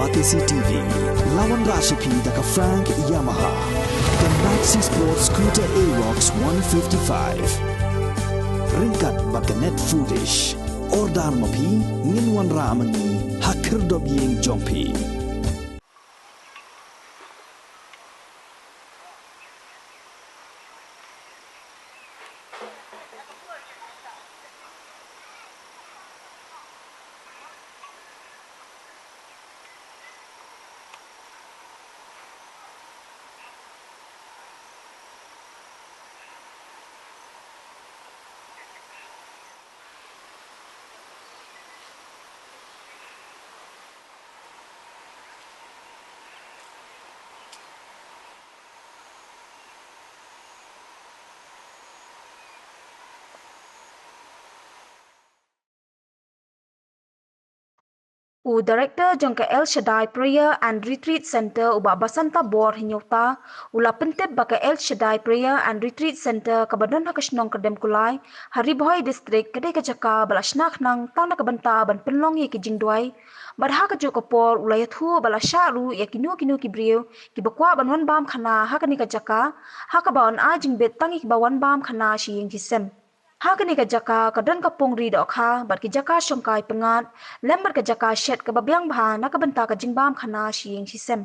Batisi TV, lawan Rashipi daka Frank Yamaha, dan Maxi Sports Scooter Aerox 155. Ringkat baka net foodish, ordar mapi, nginwan ramani, hakir dobyeng jompi. Director Jaka Shaddai Prayer and Retreat Center uba Basanta Bor Hinyota ula pentep baka Shaddai Prayer and Retreat Center kabadan hakasnong Kyrdem Kulai Haribhoi District kadai ka Jaka balasnak nang tang kabanta ban penlong ye kijingdwai badha ka jokapor ula yathu balasharu ya kinu kibriu kibakwa banwan bam khana hakani ka Jaka hakabawan ajing bet tangi bawan bam khana shi yeng hisem. Hakani ka Jaka kadan ka pungri dok ha bat ki Jaka Shongkai Pynngad lembar ka Jaka shet ka babyang bha na ka banta ka jingbam khana shiyeng shisem.